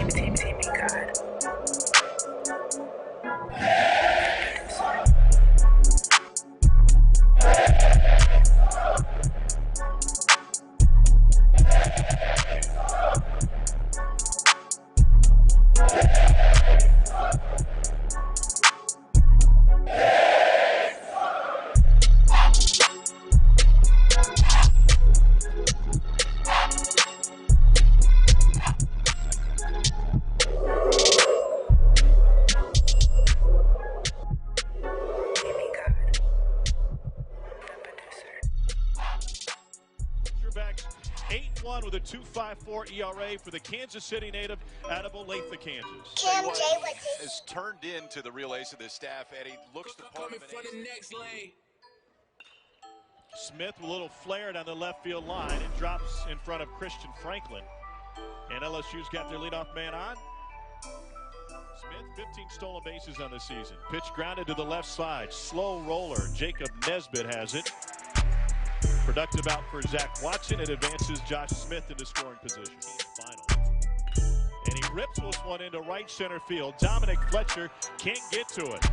Team God. With a 2.54 ERA for the Kansas City native out of Olathe, Kansas. Has turned into the real ace of this staff, Eddie. Looks the part of for the next lane. Smith with a little flare down the left field line and drops in front of Christian Franklin. And LSU's got their leadoff man on. Smith, 15 stolen bases on the season. Pitch grounded to the left side. Slow roller. Jacob Nesbitt has it. Productive out for Zach Watson. It advances Josh Smith into scoring position. Final. And he rips this one into right center field. Dominic Fletcher can't get to it.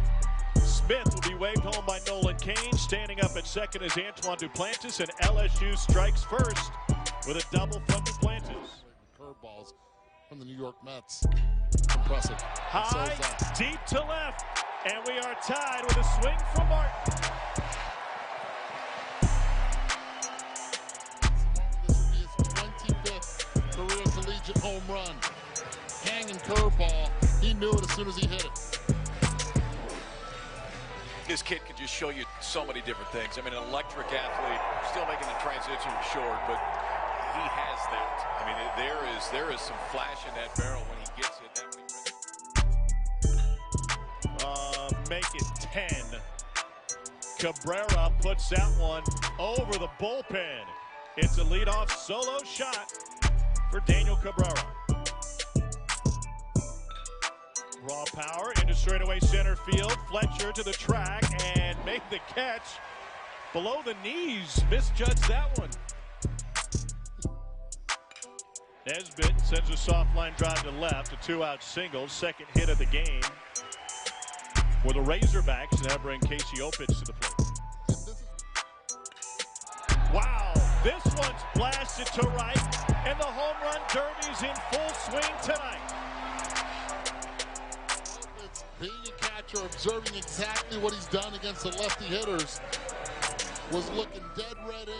Smith will be waved home by Nolan Cain. Standing up at second is Antoine Duplantis, and LSU strikes first with a double from Duplantis. Curveballs from the New York Mets. Impressive. High, deep to left, and we are tied with a swing from Martin. Career collegiate home run. Hanging curveball. He knew it as soon as he hit it. This kid can just show you so many different things. I mean, an electric athlete, still making the transition short, but he has that. I mean, there is some flash in that barrel when he gets it. Make it 10. Cabrera puts that one over the bullpen. It's a leadoff solo shot for Daniel Cabrera. Raw power into straightaway center field. Fletcher to the track and make the catch below the knees. Misjudged that one. Nesbitt sends a soft line drive to left. A 2-out single. Second hit of the game for the Razorbacks. Now bring Casey Opitz to the plate. Wow, this one's blasted to right, and the home run derby's in full swing tonight. It's being a catcher, observing exactly what he's done against the lefty hitters. Was looking dead red in.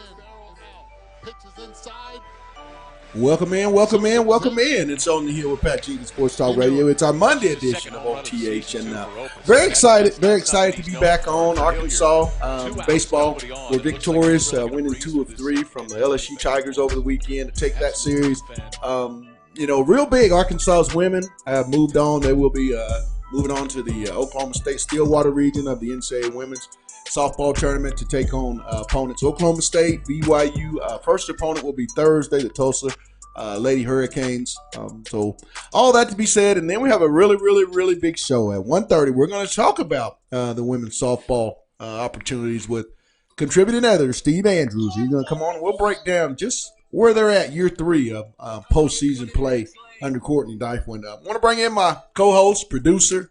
Pitches inside. Welcome in. It's On the Hill with Pat Jenkins Sports Talk Radio. It's our Monday edition of OTH, and very excited to be back on. Arkansas baseball were victorious, winning 2 of 3 from the LSU Tigers over the weekend to take that series. Real big. Arkansas's women have moved on. They will be moving on to the Oklahoma State Stillwater region of the NCAA Women's Softball Tournament to take on opponents Oklahoma State, BYU. First opponent will be Thursday, the Tulsa Lady Hurricanes. So all that to be said, and then we have a really big show at 1:30. We're going to talk about the women's softball opportunities with contributing editor Steve Andrews. He's going to come on and we'll break down just where they're at year 3 of postseason play under Courtney Dyfwin. I want to bring in my co-host, producer,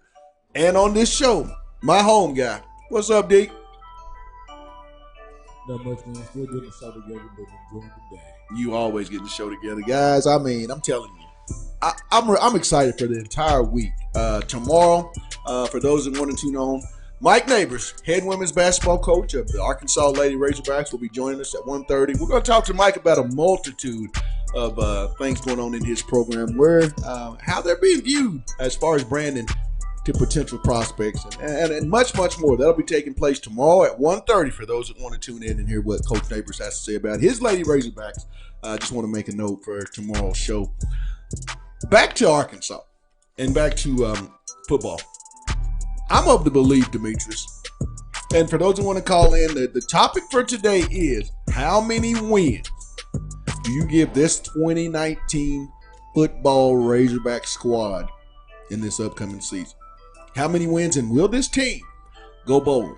and on this show, my home guy. What's up, D? Not much, man. Still getting the show together, but enjoying the day. You always getting the show together, guys. I mean, I'm telling you, I'm excited for the entire week. Tomorrow, for those that want to tune on, Mike Neighbors, head women's basketball coach of the Arkansas Lady Razorbacks, will be joining us at 1:30. We're going to talk to Mike about a multitude of things going on in his program, where how they're being viewed as far as branding to potential prospects, and much more. That'll be taking place tomorrow at 1:30 for those that want to tune in and hear what Coach Neighbors has to say about his Lady Razorbacks. I just want to make a note for tomorrow's show. Back to Arkansas and back to football. I'm of the belief, Demetrius, and for those who want to call in, the topic for today is how many wins do you give this 2019 football Razorback squad in this upcoming season? How many wins, and will this team go bowling?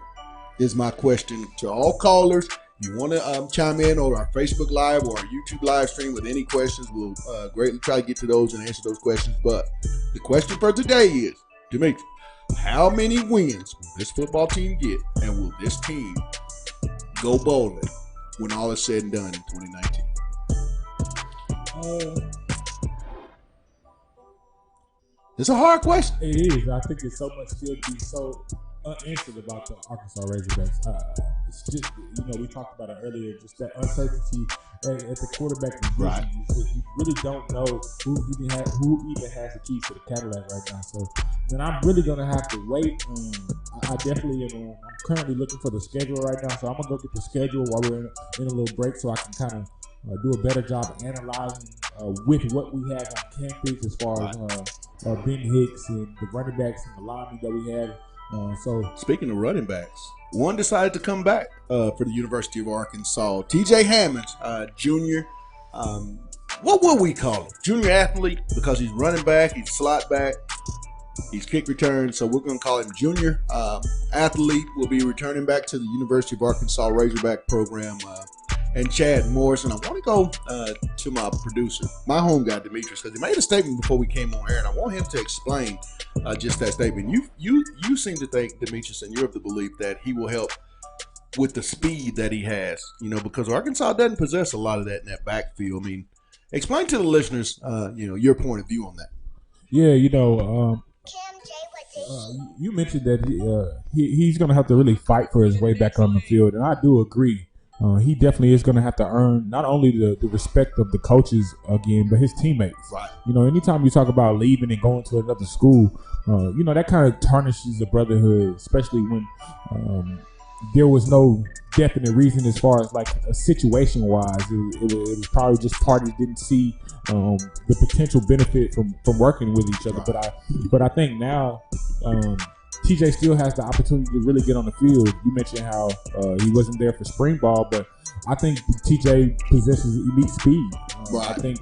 Is my question to all callers you want to chime in on our Facebook Live or our YouTube live stream with any questions, we'll greatly try to get to those and answer those questions. But the question for today is, Demetri, how many wins will this football team get, and will this team go bowling when all is said and done in 2019? It's a hard question. It is. I think it's so much still to be so unanswered about the Arkansas Razorbacks. It's just, we talked about it earlier, just that uncertainty at the quarterback position. Right. You really don't know who even has the keys to the Cadillac right now. So then I'm really going to have to wait. I definitely am. I'm currently looking for the schedule right now, so I'm going to go get the schedule while we're in a little break so I can kind of do a better job of analyzing with what we have on campus as far as Ben Hicks and the running backs and the linemen that we have. So speaking of running backs, one decided to come back for the University of Arkansas. TJ Hammonds, junior. What will we call him? Junior athlete, because he's running back, he's slot back, he's kick return. So we're going to call him junior athlete. Will be returning back to the University of Arkansas Razorback program. And Chad Morrison. I want to go to my producer, my home guy, Demetrius, because he made a statement before we came on air, and I want him to explain just that statement. You seem to think, Demetrius, and you're of the belief that he will help with the speed that he has, because Arkansas doesn't possess a lot of that in that backfield. I mean, explain to the listeners, your point of view on that. Yeah, you mentioned that he's going to have to really fight for his way back on the field, and I do agree. He definitely is going to have to earn not only the respect of the coaches again, but his teammates. Right. Anytime you talk about leaving and going to another school, that kind of tarnishes the brotherhood, especially when there was no definite reason as far as like a situation-wise. It was probably just parties didn't see the potential benefit from working with each other. Right. But I think now. TJ still has the opportunity to really get on the field. You mentioned how he wasn't there for spring ball, but I think TJ possesses elite speed. Right. I think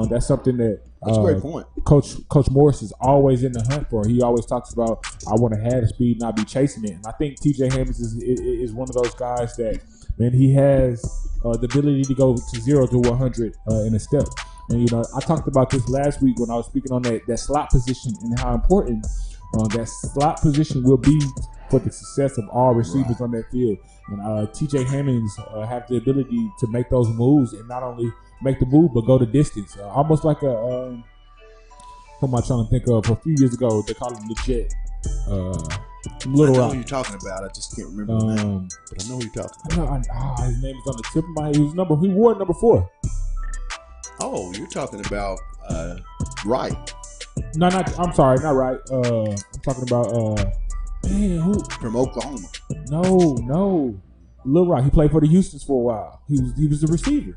that's something that that's a great point. Coach Morris is always in the hunt for. He always talks about, I want to have the speed, not be chasing it. And I think TJ Hammonds is one of those guys that, man, he has the ability to go to 0 to 100 in a step. And, I talked about this last week when I was speaking on that slot position and how important that slot position will be for the success of all receivers on that field. And TJ Hammonds have the ability to make those moves and not only make the move, but go the distance. Almost like who am I trying to think of? A few years ago, they called him the Jet. Little I know Rock. who you're talking about. I just can't remember the name, but I know who you're talking about. His name is on the tip of my head. He wore number 4. Oh, you're talking about Wright. No, I'm sorry, not right. I'm talking about who from Oklahoma. No, Lil Rock. He played for the Houstons for a while. He was the receiver.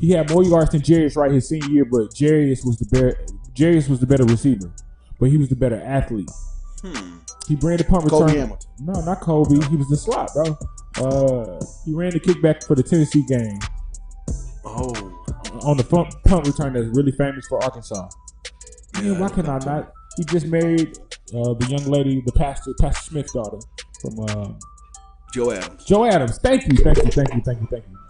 He had more yards than Jarius Wright his senior year, but Jarius was the better receiver, but he was the better athlete. He ran the punt return. Kobe Hamilton. No, not Kobe. He was the slot, bro. He ran the kickback for the Tennessee game. Oh, on the punt return that's really famous for Arkansas. Man, why can I not? He just married the young lady, the Pastor Smith's daughter from Joe Adams. Joe Adams. Thank you.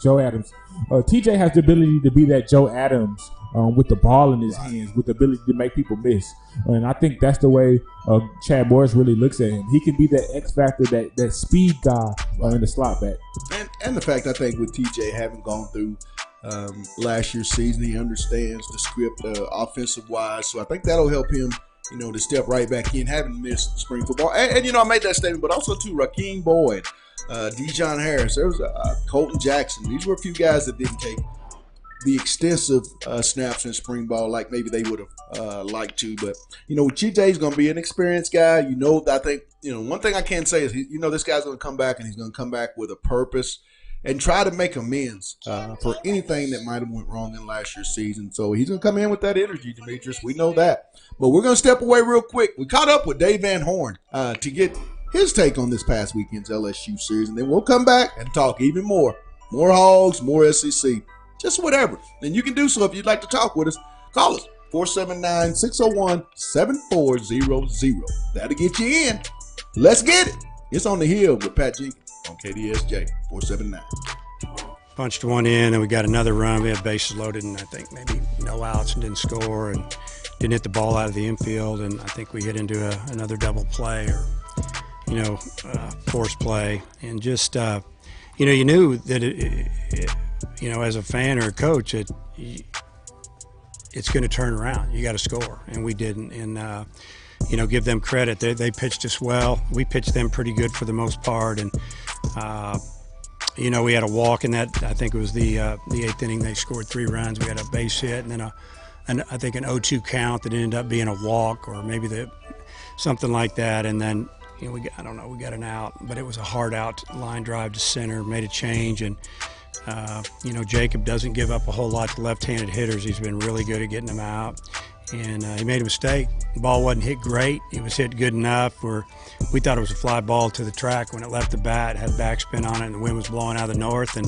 Joe Adams. TJ has the ability to be that Joe Adams with the ball in his hands, with the ability to make people miss. And I think that's the way Chad Morris really looks at him. He can be that X factor, that speed guy in the slot back. And the fact, I think, with TJ having gone through last year's season, he understands the script offensive wise. So I think that'll help him, to step right back in, having missed spring football. And I made that statement, but also too, Rakeem Boyd, Dejon Harris, there was Colton Jackson. These were a few guys that didn't take the extensive snaps in spring ball like maybe they would have liked to. But, TJ's going to be an experienced guy. I think, one thing I can say is, this guy's going to come back, and he's going to come back with a purpose and try to make amends for anything that might have went wrong in last year's season. So he's going to come in with that energy, Demetrius. We know that. But we're going to step away real quick. We caught up with Dave Van Horn to get his take on this past weekend's LSU series. And then we'll come back and talk even more. More Hogs, more SEC, just whatever. And you can do so if you'd like to talk with us. Call us, 479-601-7400. That'll get you in. Let's get it. It's On the Hill with Pat Jenkins on KDSJ 479. punched one in, and we got another run. We had bases loaded, and I think maybe no outs and didn't score, and didn't hit the ball out of the infield, and I think we hit into another double play or, force play, and just, you knew that as a fan or a coach, it's going to turn around. You got to score, and we didn't. And give them credit. They pitched us well. We pitched them pretty good for the most part, and we had a walk in that. I think it was the 8th inning. They scored 3 runs. We had a base hit, and then I think an 0-2 count that ended up being a walk, or maybe something like that. And then we got an out, but it was a hard out line drive to center. Made a change, and Jacob doesn't give up a whole lot to left-handed hitters. He's been really good at getting them out. And he made a mistake. The ball wasn't hit great. It was hit good enough where we thought it was a fly ball to the track. When it left the bat, it had backspin on it, and the wind was blowing out of the north, and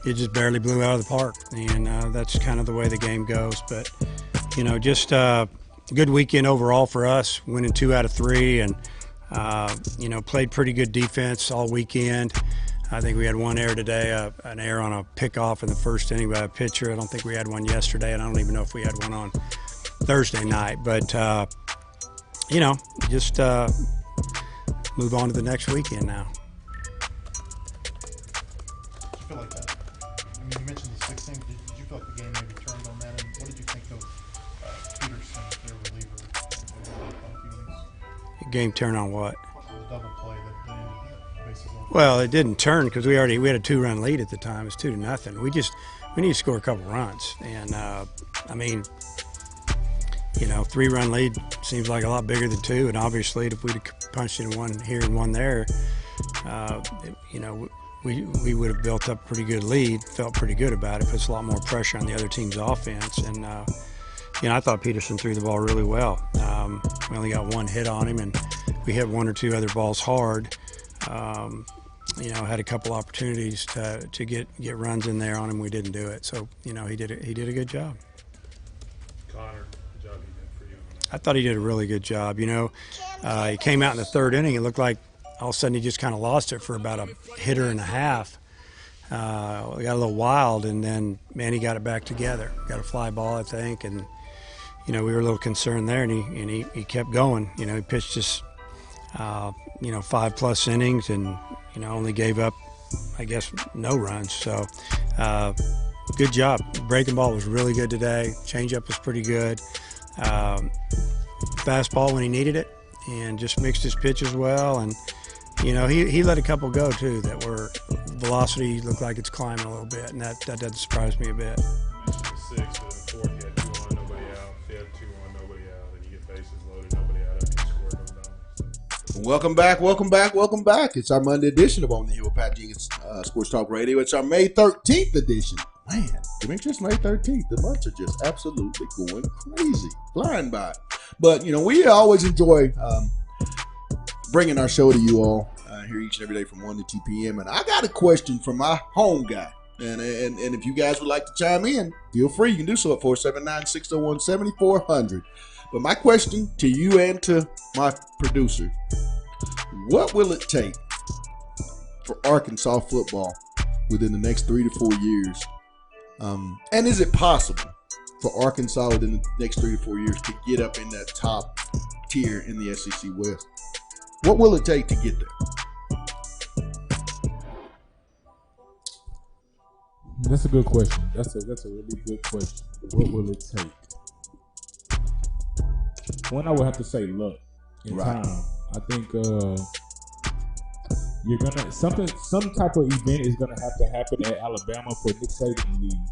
it just barely blew out of the park. And that's kind of the way the game goes. But, just a good weekend overall for us, winning 2 out of 3, and, played pretty good defense all weekend. I think we had one error today, an error on a pickoff in the first inning by a pitcher. I don't think we had one yesterday, and I don't even know if we had one on Thursday night, but just move on to the next weekend now. Did you feel like that? I mean, you mentioned the 6th inning. Did you feel like the game maybe turned on that? And what did you think of Peterson, their reliever? The game turned on what? The double play that ended the bases loaded. Well, it didn't turn because we had a 2-run lead at the time. It was 2-0. We need to score a couple runs, and 3-run lead seems like a lot bigger than 2, and obviously if we'd have punched in one here and one there, we would have built up a pretty good lead, felt pretty good about it, puts a lot more pressure on the other team's offense, and I thought Peterson threw the ball really well. We only got 1 hit on him, and we hit 1 or 2 other balls hard. Had a couple opportunities to get runs in there on him. We didn't do it, so he did a good job. Connor, good job he did for you. I thought he did a really good job. He came out in the 3rd inning. It looked like all of a sudden he just kind of lost it for about a hitter and a half. We got a little wild, and then, man, he got it back together. Got a fly ball, I think, and, we were a little concerned there, and he kept going. He pitched us, 5+ innings and, only gave up, I guess, no runs. So, good job. Breaking ball was really good today. Changeup was pretty good. Fastball when he needed it, and just mixed his pitches well. And he let a couple go too that were velocity looked like it's climbing a little bit, and that doesn't surprise me a bit. You mentioned the 6th and the 4th. You had 2 on, nobody out. If you had 2 on, nobody out, and you get bases loaded, nobody out, and you score no doubt. Welcome back. It's our Monday edition of On the Hill with Pat Jenkins Sports Talk Radio. It's our May 13th edition. Man, Demetrius, May 13th. The months are just absolutely going crazy, flying by. But, we always enjoy bringing our show to you all here each and every day from 1 to 2 p.m. And I got a question from my home guy. And if you guys would like to chime in, feel free. You can do so at 479-601-7400. But my question to you and to my producer, what will it take for Arkansas football within the next 3 to 4 years? And is it possible for Arkansas within the next 3 to 4 years to get up in that top tier in the SEC West? What will it take to get there? That's a good question. That's a really good question. What will it take? One, I would have to say luck and time. I think you're gonna some type of event is gonna have to happen at Alabama for Nick Saban to leave.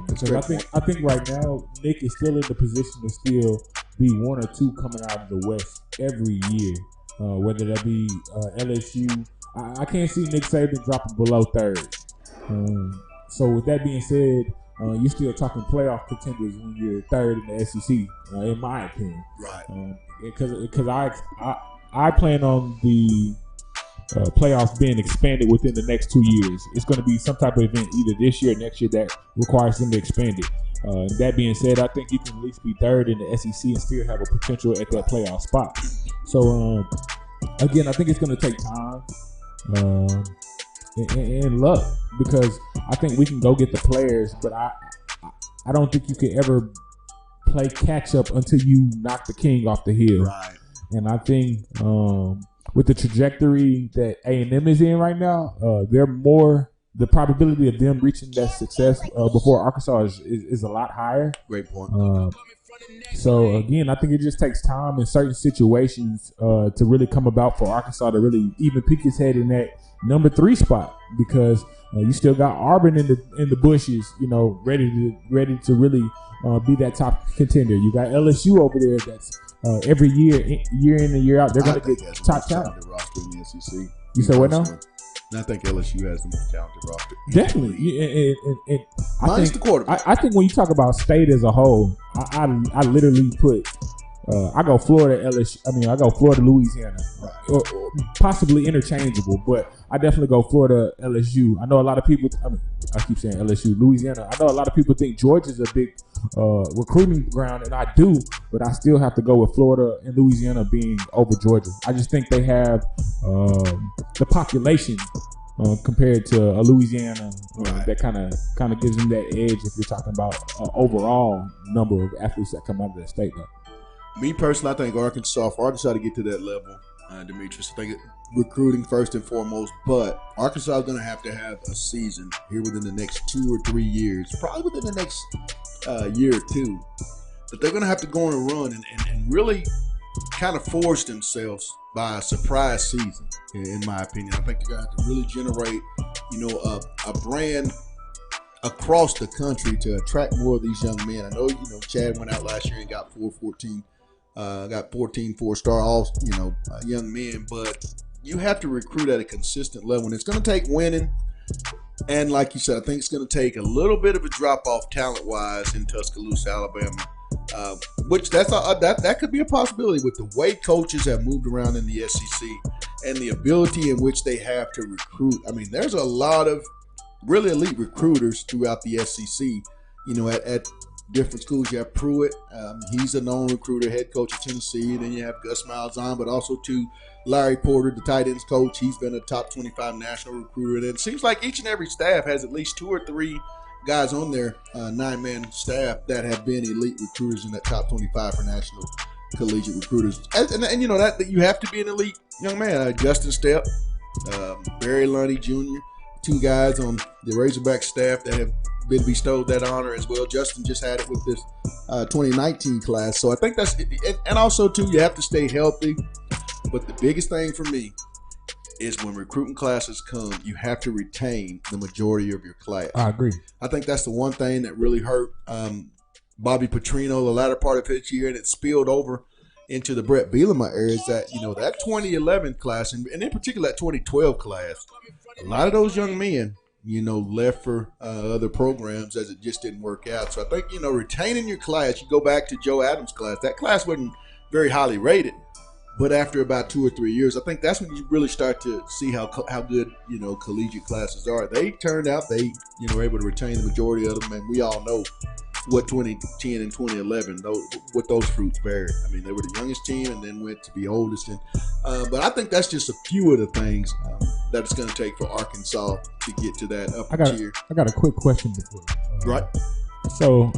Because I think right now Nick is still in the position to still be 1 or 2 coming out of the West every year, whether that be LSU. I can't see Nick Saban dropping below 3rd. So with that being said, you're still talking playoff contenders when you're 3rd in the SEC, in my opinion. Right. Because I plan on the playoffs being expanded within the next 2 years. It's going to be some type of event either this year or next year that requires them to expand it. That being said, I think you can at least be 3rd in the SEC and still have a potential at that playoff spot. So, again, I think it's going to take time. and luck, because I think we can go get the players, but I don't think you can ever play catch up until you knock the king off the hill. Right. And I think with the trajectory that A&M is in right now, the probability of them reaching that success before Arkansas is a lot higher. Great point. So again, I think it just takes time in certain situations to really come about for Arkansas to really even peek his head in that number 3 spot, because you still got Auburn in the bushes, ready to really be that top contender. You got LSU over there that's every year in and year out, they're going to get top talent. Roster in the SEC. You said what now? And I think LSU has the most talented roster. Definitely. And Minus the quarterback. I think when you talk about state as a whole, I literally put I go Florida, LSU. I go Florida, Louisiana, or possibly interchangeable, but I definitely go Florida, LSU. I know a lot of people. I keep saying LSU, Louisiana. I know a lot of people think Georgia's a big recruiting ground, and I do, but I still have to go with Florida and Louisiana being over Georgia. I just think they have the population compared to Louisiana that kind of gives them that edge if you're talking about overall number of athletes that come out of that state. Though. Me personally, I think for Arkansas to get to that level, Demetrius, I think recruiting first and foremost, but Arkansas is going to have a season here within the next 2 or 3 years, probably within the next year or two, that they're going to have to go on a run and really kind of force themselves by a surprise season, in my opinion. I think they're going to have to really generate, a brand across the country to attract more of these young men. I know, Chad went out last year and got 14 4-star young men, but you have to recruit at a consistent level, and it's going to take winning. And like you said, I think it's going to take a little bit of a drop off talent wise in Tuscaloosa, Alabama, which that could be a possibility with the way coaches have moved around in the SEC and the ability in which they have to recruit. There's a lot of really elite recruiters throughout the SEC. At different schools, you have Pruitt. He's a known recruiter, head coach of Tennessee. Then you have Gus Malzahn, but also Larry Porter, the tight ends coach. He's been a top 25 national recruiter. And it seems like each and every staff has at least 2 or 3 guys on their 9-man staff that have been elite recruiters in that top 25 for national collegiate recruiters. And you know that you have to be an elite young man. Justin Stepp, Barry Lundy Jr., 2 guys on the Razorback staff that have been bestowed that honor as well. Justin just had it with this 2019 class. So I think that's – and also, too, you have to stay healthy. But the biggest thing for me is when recruiting classes come, you have to retain the majority of your class. I agree. I think that's the one thing that really hurt Bobby Petrino the latter part of his year, and it spilled over into the Brett Bielema era, is that, that 2011 class, and in particular that 2012 class, a lot of those young men, left for other programs as it just didn't work out. So I think, retaining your class, you go back to Joe Adams' class. That class wasn't very highly rated, but after about 2 or 3 years, I think that's when you really start to see how good, collegiate classes are. They turned out, they, were able to retain the majority of them, and we all know what 2010 and 2011, what those fruits bear. They were the youngest team and then went to the oldest. And but I think that's just a few of the things that it's going to take for Arkansas to get to that upper tier. I got a quick question before. Right. So,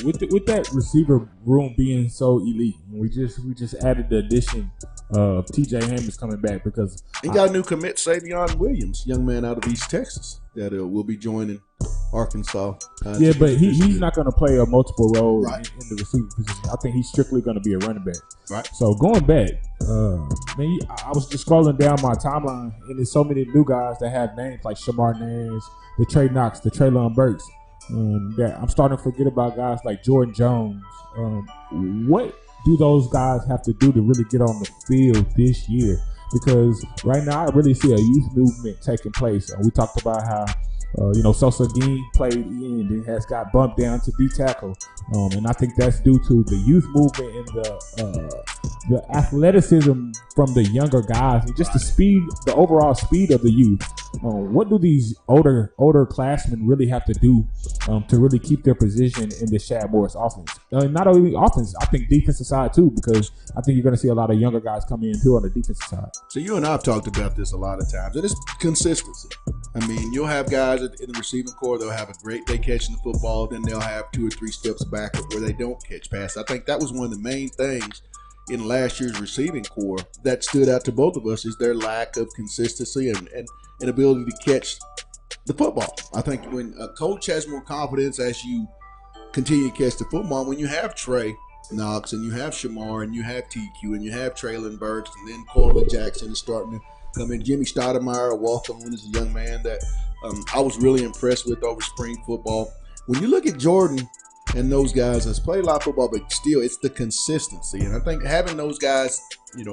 with that receiver room being so elite, we just added the addition of TJ Hammons coming back because he got a new commit, Savion Williams, young man out of East Texas, that will be joining Arkansas. But he's not going to play a multiple role in the receiver position. I think he's strictly going to be a running back. Right. So going back, I was just scrolling down my timeline, and there's so many new guys that have names like Shamar Nash, the Trey Knox, the Traylon Burks. That I'm starting to forget about guys like Jordan Jones. What do those guys have to do to really get on the field this year? Because right now I really see a youth movement taking place. We talked about how Sosa Dean played end and has got bumped down to D tackle, and I think that's due to the youth movement and the athleticism from the younger guys and just the overall speed of the youth. what do these older classmen really have to do to really keep their position in the Shad Morris offense? Not only offense, I think defensive side too, because I think you're going to see a lot of younger guys come in too on the defensive side. So you and I have talked about this a lot of times, and it's consistency. I mean, you'll have guys in the receiving corps, they'll have a great day catching the football, then they'll have 2 or 3 steps back where they don't catch passes. I think that was one of the main things in last year's receiving corps that stood out to both of us, is their lack of consistency and ability to catch the football. I think when a coach has more confidence as you continue to catch the football, when you have Trey Knox and you have Shamar and you have TQ and you have Traylon Burks and then Corlin Jackson is starting to come in. Jimmy Stoudemire, a walk-on, is a young man that I was really impressed with over spring football. When you look at Jordan and those guys that's played a lot of football, but still it's the consistency. And I think having those guys,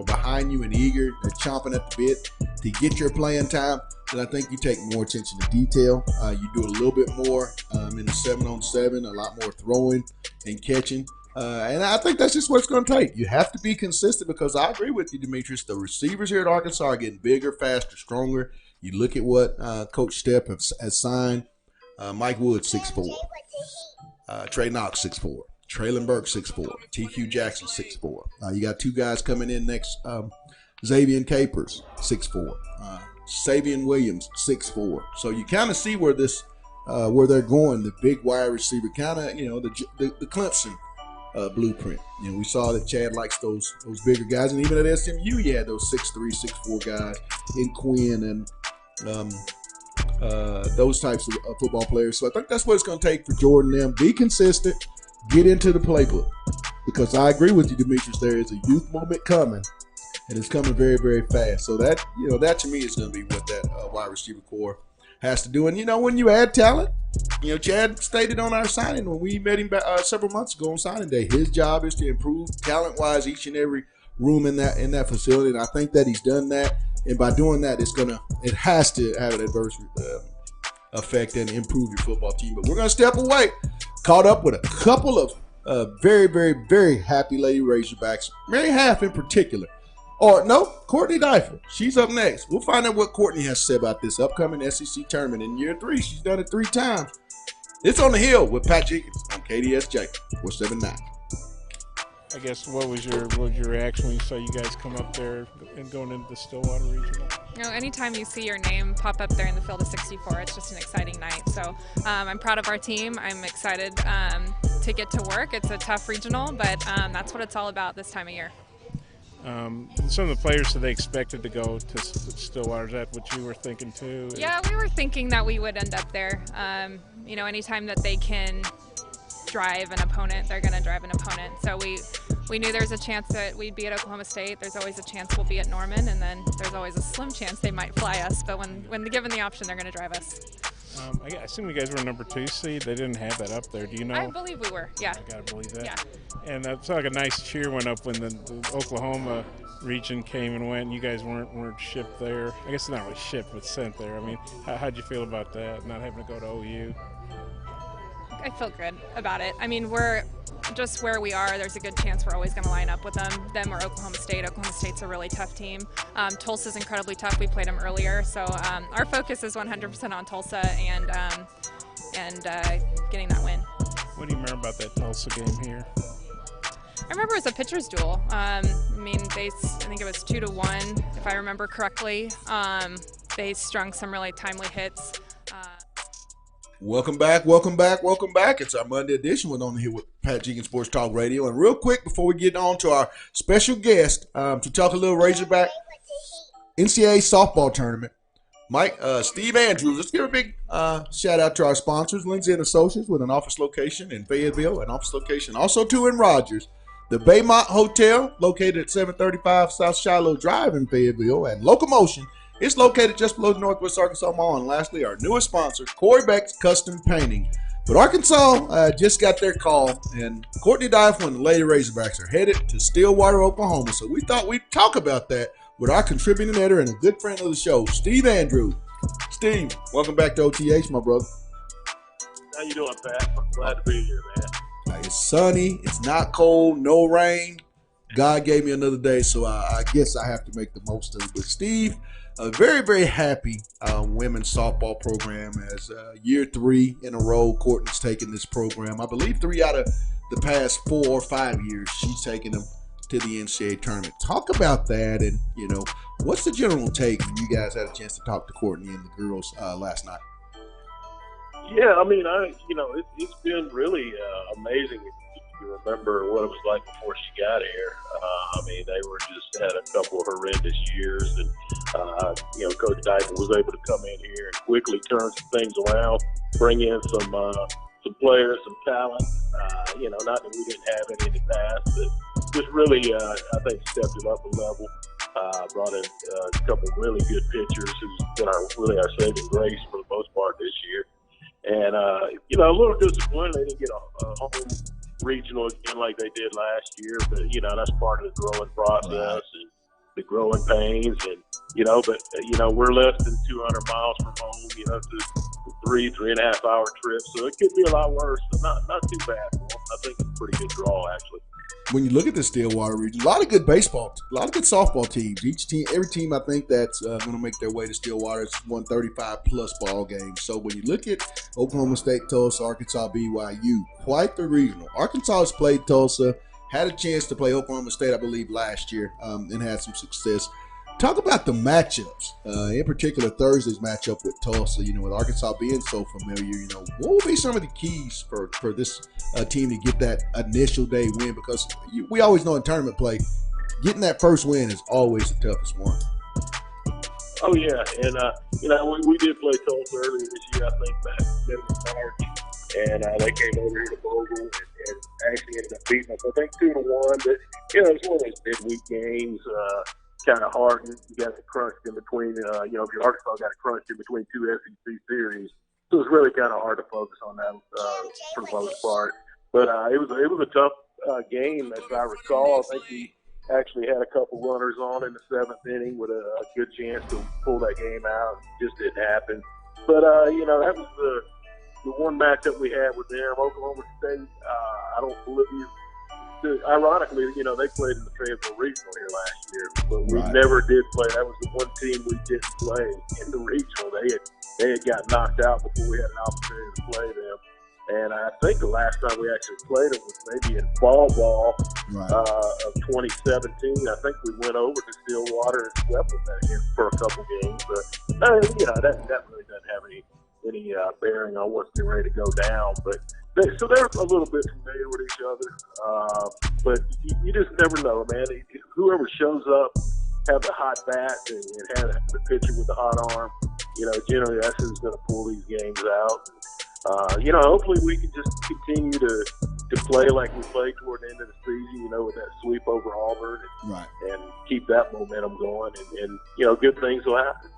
behind you and eager, they're chomping at the bit to get your playing time, then I think you take more attention to detail. You do a little bit more in the 7-on-7, a lot more throwing and catching. And I think that's just what it's going to take. You have to be consistent, because I agree with you, Demetrius. The receivers here at Arkansas are getting bigger, faster, stronger. You look at what Coach Stepp has signed. Mike Wood, 6'4". Trey Knox, 6'4". Traylon Burke, 6'4". TQ Jackson, 6'4". You got 2 guys coming in next. Xavier Capers, 6'4". Savion Williams, 6'4". So you kind of see where where they're going. The big wide receiver, kind of, the Clemson blueprint. We saw that Chad likes those bigger guys, and even at SMU, you had those 6'3", 6'4" guys in Quinn and those types of football players. So I think that's what it's going to take for Jordan and them. Be consistent, get into the playbook, because I agree with you, Demetrius. There is a youth movement coming, and it's coming very, very fast. So that to me is going to be what that wide receiver core has to do. And when you add talent, Chad stated on our signing when we met him several months ago on signing day, his job is to improve talent-wise each and every room in that facility, and I think that he's done that. And by doing that, it has to have an adverse effect and improve your football team. But we're going to step away. Caught up with a couple of very, very, very happy Lady Razorbacks. Mary Half in particular. Or no, Courtney Dyfel. She's up next. We'll find out what Courtney has to say about this upcoming SEC tournament in year 3. She's done it 3 times. It's On the Hill with Pat Jenkins on KDSJ 479. I guess what was your reaction when you saw you guys come up there and going into the Stillwater Regional? Anytime you see your name pop up there in the field of 64, it's just an exciting night. So I'm proud of our team. I'm excited to get to work. It's a tough regional, but that's what it's all about this time of year. Some of the players that they expected to go to Stillwater, is that what you were thinking too? Yeah, we were thinking that we would end up there. Anytime that they can drive an opponent, they're going to drive an opponent. So we knew there's a chance that we'd be at Oklahoma State. There's always a chance we'll be at Norman, and then there's always a slim chance they might fly us. But when given the option, they're going to drive us. I assume you guys were number 2 seed. They didn't have that up there. Do you know? I believe we were, yeah. I got to believe that. Yeah. And it's like a nice cheer went up when the Oklahoma region came and went, and you guys weren't shipped there. I guess not really shipped, but sent there. I mean, how'd you feel about that, not having to go to OU? I feel good about it. I mean, we're just where we are. There's a good chance we're always going to line up with them or Oklahoma State. Oklahoma State's a really tough team. Tulsa's incredibly tough. We played them earlier. So our focus is 100% on Tulsa and getting that win. What do you remember about that Tulsa game here? I remember it was a pitcher's duel. I think it was 2-1, if I remember correctly. They strung some really timely hits. Welcome back. It's our Monday edition. We're on here with Pat Jenkins Sports Talk Radio. And real quick, before we get on to our special guest to talk a little Razorback NCAA softball tournament, Steve Andrews. Let's give a big shout out to our sponsors, Lindsay and Associates, with an office location in Fayetteville, an office location also too in Rogers. The Baymont Hotel, located at 735 South Shiloh Drive in Fayetteville, and Locomotion. It's located just below the Northwest Arkansas Mall. And lastly, our newest sponsor, Corey Beck's Custom Painting. But Arkansas just got their call, and Courtney Dyfel and the Lady Razorbacks are headed to Stillwater, Oklahoma. So we thought we'd talk about that with our contributing editor and a good friend of the show, Steve Andrews. Steve, welcome back to OTH, my brother. How you doing, Pat? I'm glad to be here, man. It's sunny. It's not cold. No rain. God gave me another day, so I guess I have to make the most of it. But Steve, a very, very happy women's softball program as year 3 in a row, Courtney's taken this program. I believe 3 out of the past 4 or 5 years, she's taken them to the NCAA tournament. Talk about that, and what's the general take when you guys had a chance to talk to Courtney and the girls last night? Yeah, I mean, it's been really amazing. If you remember what it was like before she got here. I mean, they were just had a couple of horrendous years, and Coach Dyson was able to come in here and quickly turn some things around, bring in some players, some talent. Not that we didn't have any in the past, but just really, I think, stepped it up a level. Brought in a couple of really good pitchers who's been our saving grace for the most part this year. And, a little disappointed they didn't get a home regional again like they did last year. But, that's part of the growing process and the growing pains. And, we're less than 200 miles from home, it's a 3.5 hour trip. So it could be a lot worse, but not too bad for them. I think it's a pretty good draw, actually. When you look at the Stillwater region, a lot of good baseball, a lot of good softball teams. Every team I think that's going to make their way to Stillwater has won 35-plus ball games. So when you look at Oklahoma State, Tulsa, Arkansas, BYU, quite the regional. Arkansas has played Tulsa, had a chance to play Oklahoma State, I believe, last year, and had some success. Talk about the matchups, in particular Thursday's matchup with Tulsa, with Arkansas being so familiar, what will be some of the keys for this team to get that initial day win? Because we always know in tournament play, getting that first win is always the toughest one. Oh, yeah, and, we did play Tulsa earlier this year, I think, back in March, and they came over here to Bogle and actually ended up beating us, I think, 2-1, but, it's one of those midweek games, kind of hard. You got it crunched in between, if your Arkansas got it crunched in between 2 SEC series. So it's really kind of hard to focus on that for the most part. But it was a tough game, as I recall. I think we actually had a couple runners on in the 7th inning with a good chance to pull that game out. It just didn't happen. But, that was the one matchup we had with them. Oklahoma State, I don't believe – ironically, they played in the Fayetteville Regional here last year, but we never did play. That was the one team we didn't play in the regional. They had got knocked out before we had an opportunity to play them. And I think the last time we actually played them was maybe in fall ball of 2017. I think we went over to Stillwater and swept them that year for a couple games. But that really doesn't have any bearing on what's getting ready to go down. But so they're a little bit familiar with each other. But you just never know, man. Whoever shows up, have the hot bat and have the pitcher with the hot arm, generally that's who's going to pull these games out. Hopefully we can just continue to play like we played toward the end of the season, with that sweep over Auburn and keep that momentum going and good things will happen.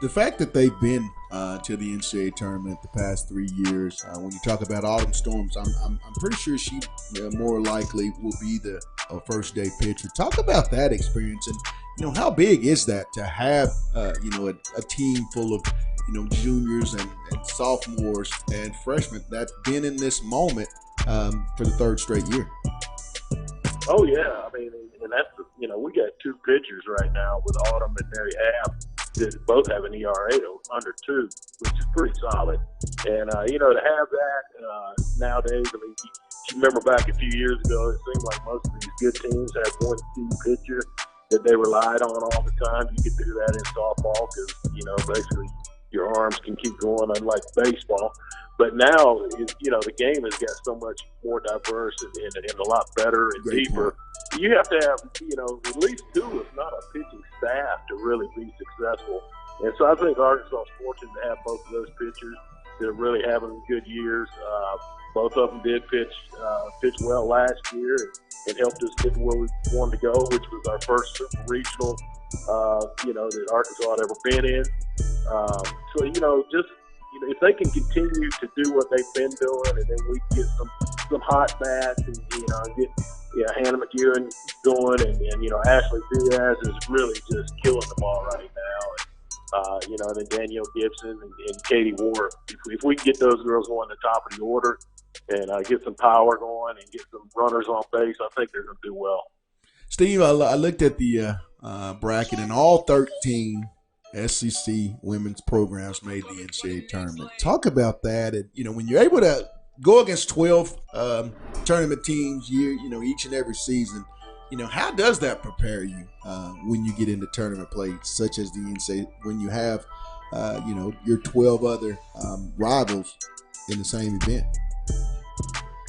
The fact that they've been to the NCAA tournament the past 3 years, when you talk about Autumn Storms, I'm pretty sure she more likely will be the first day pitcher. Talk about that experience and how big is that to have a team full of juniors and sophomores and freshmen that's been in this moment for the 3rd straight year. Oh yeah, I mean, and that's we got 2 pitchers right now with Autumn and Mary App that both have an ERA under 2, which is pretty solid. And to have that nowadays, I mean, you remember back a few years ago, it seemed like most of these good teams had one key pitcher that they relied on all the time. You could do that in softball because basically your arms can keep going, unlike baseball. But now, the game has got so much more diverse and a lot better and deeper. You have to have, at least 2, if not a pitching staff, to really be successful. And so I think Arkansas is fortunate to have both of those pitchers that are really having good years. Both of them did pitch well last year and helped us get to where we wanted to go, which was our first super regional, that Arkansas had ever been in. If they can continue to do what they've been doing, and then we get some hot bats and get Hannah McEwen going, and Ashley Diaz is really just killing the ball right now, and then Danielle Gibson and Katie Ward. If we can get those girls going at the top of the order and get some power going and get some runners on base, I think they're going to do well. Steve, I looked at the bracket, and all 13 SEC women's programs made the NCAA tournament. Talk about that. And, when you're able to go against 12 tournament teams each and every season, how does that prepare you when you get into tournament play, such as the NCAA, when you have, your 12 other rivals in the same event?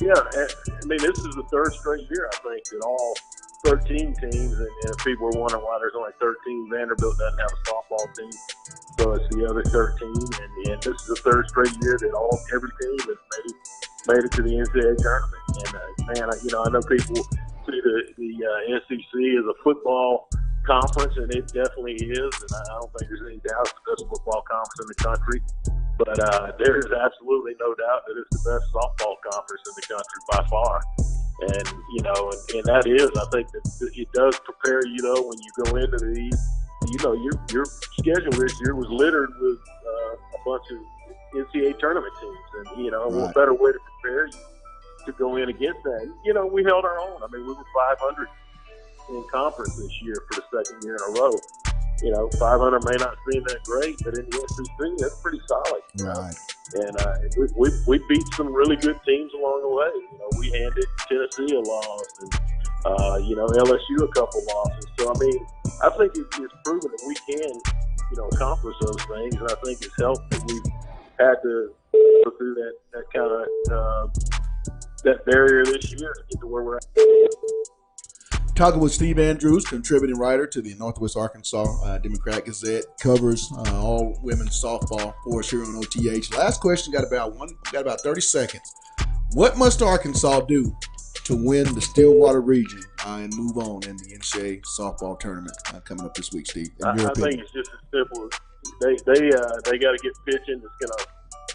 Yeah, I mean, this is the third straight year, I think, that all 13 teams, and if people were wondering why there's only 13, Vanderbilt doesn't have a softball team, so it's the other 13, and this is the third straight year that every team has made it to the NCAA tournament. And, man, I know people see the SEC as a football conference, and it definitely is, and I don't think there's any doubt it's the best football conference in the country. But there is absolutely no doubt that it's the best softball conference in the country by far. And, and that is, I think that it does prepare you, when you go into these, your schedule this year was littered with a bunch of NCAA tournament teams. And, what better way to prepare you to go in against that? We held our own. I mean, we were 500 in conference this year for the second year in a row. 500 may not seem that great, but in the SEC, that's pretty solid. Right. And we beat some really good teams along the way. We handed Tennessee a loss, and LSU a couple losses. So I mean, I think it's proven that we can, accomplish those things, and I think it's helped that we've had to go through that kind of that barrier this year to get to where we're at. Talking with Steve Andrews, contributing writer to the Northwest Arkansas Democrat Gazette, covers all women's softball for us here on OTH. Last question, got about 30 seconds. What must Arkansas do to win the Stillwater region and move on in the NCAA softball tournament coming up this week, Steve? I think it's just as simple as they got to get pitching that's going to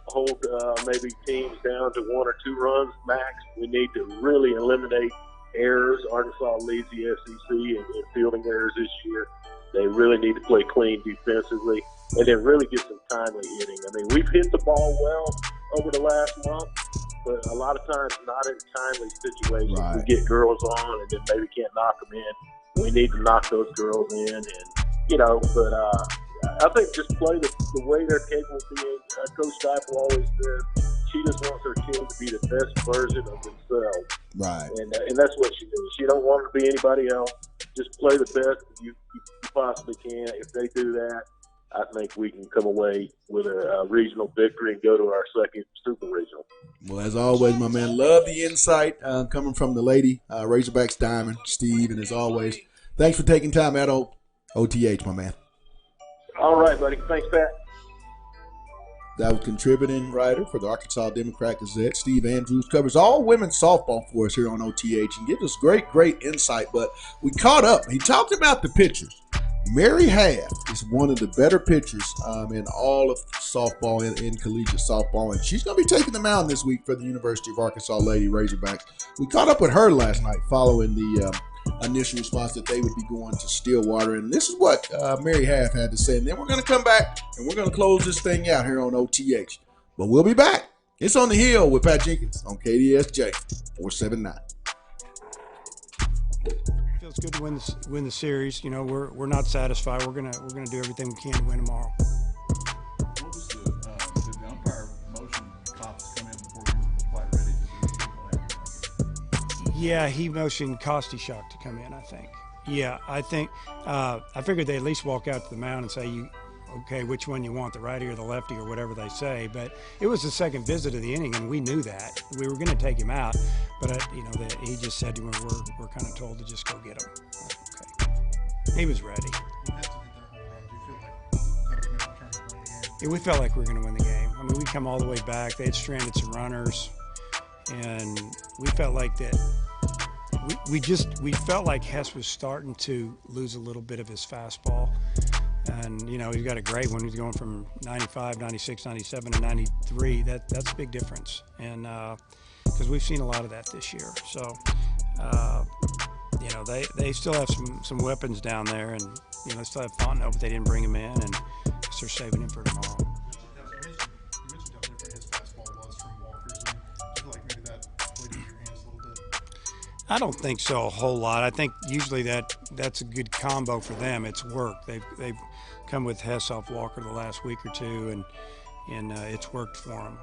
hold maybe teams down to 1 or 2 runs max. We need to really eliminate errors. Arkansas leads the SEC in fielding errors this year. They really need to play clean defensively and then really get some timely hitting. I mean, we've hit the ball well over the last month, but a lot of times not in timely situations. Right. We get girls on and then maybe can't knock them in. We need to knock those girls in, and but I think just play the way they're capable of being. Coach Steipel always says she just wants her team to be the best version of themselves. Right. And that's what she does. She don't want to be anybody else. Just play the best you possibly can. If they do that, I think we can come away with a regional victory and go to our second super regional. Well, as always, my man, love the insight coming from the lady, Razorbacks Diamond, Steve, and as always, thanks for taking time out on OTH, my man. All right, buddy. Thanks, Pat. That was contributing writer for the Arkansas Democrat Gazette, Steve Andrews, covers all women's softball for us here on OTH and gives us great insight. But we caught up. He talked about the pitchers. Mary Half is one of the better pitchers in all of softball, in collegiate softball, and she's going to be taking the mound this week for the University of Arkansas Lady Razorbacks. We caught up with her last night following the initial response that they would be going to Stillwater, and this is what Mary Half had to say. And then we're going to come back and we're going to close this thing out here on OTH. But we'll be back. It's On the Hill with Pat Jenkins on KDSJ 479. Feels good to win the series. We're not satisfied. We're gonna do everything we can to win tomorrow. What was the umpire motion Cops come in before you were quite ready to do it? Yeah, he motioned Kostychuk to come in, I think. Yeah, I think I figured they'd at least walk out to the mound and say, okay, which one you want, the righty or the lefty or whatever they say. But it was the second visit of the inning, and we knew that. We were going to take him out, but he just said we're kind of told to just go get him. Okay, he was ready. Yeah, we felt like we were going to win the game. I mean, we come all the way back. They had stranded some runners, and we felt like that. We felt like Hess was starting to lose a little bit of his fastball. And, he's got a great one. He's going from 95, 96, 97 to 93. That's a big difference. And because we've seen a lot of that this year. So, they still have some weapons down there. And, they still have Fontenot, but they didn't bring him in. And they're saving him for tomorrow. You mentioned how different his fastball was from Walker's. I feel like maybe that played into your hands a little bit. I don't think so a whole lot. I think usually that's a good combo for them. It's work. They've come with Hess off Walker the last week or two, and it's worked for him.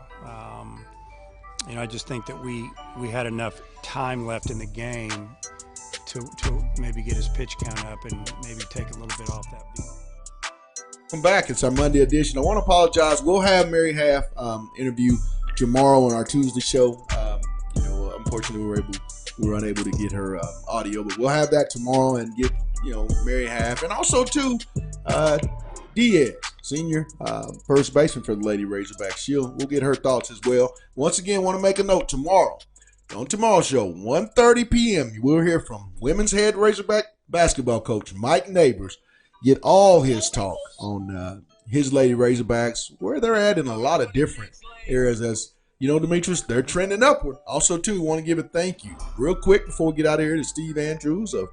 I just think that we had enough time left in the game to maybe get his pitch count up and maybe take a little bit off that beat. Welcome back. It's our Monday edition. I want to apologize. We'll have Mary Half interview tomorrow on our Tuesday show. Unfortunately, we were unable to get her audio, but we'll have that tomorrow and get Mary Half, and also too Diaz, senior first baseman for the Lady Razorbacks. We'll get her thoughts as well. Once again, want to make a note tomorrow. On tomorrow's show, 1:30 p.m., you will hear from women's head Razorback basketball coach Mike Neighbors. Get all his talk on his Lady Razorbacks, where they're at in a lot of different areas. As you know, Demetrius, they're trending upward. Also, too, want to give a thank you real quick before we get out of here to Steve Andrews of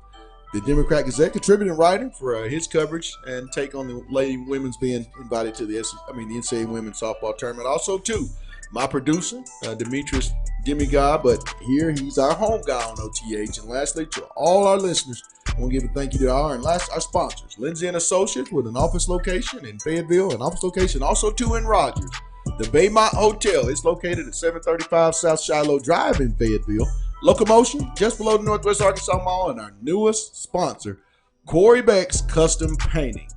the Democrat Gazette, contributing writer for his coverage and take on the Lady Women's being invited to the NCAA Women's Softball Tournament. Also, too, my producer, Demetrius Demigod, but here he's our home guy on OTH. And lastly, to all our listeners, I want to give a thank you to our sponsors, Lindsay & Associates, with an office location in Fayetteville, an office location also too in Rogers. The Baymont Hotel is located at 735 South Shiloh Drive in Fayetteville. Locomotion, just below the Northwest Arkansas Mall, and our newest sponsor, Corey Beck's Custom Painting.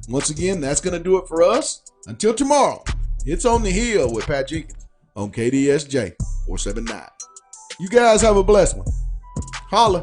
Once again, that's going to do it for us. Until tomorrow, it's On the Hill with Pat Jenkins on KDSJ 479. You guys have a blessed one. Holla.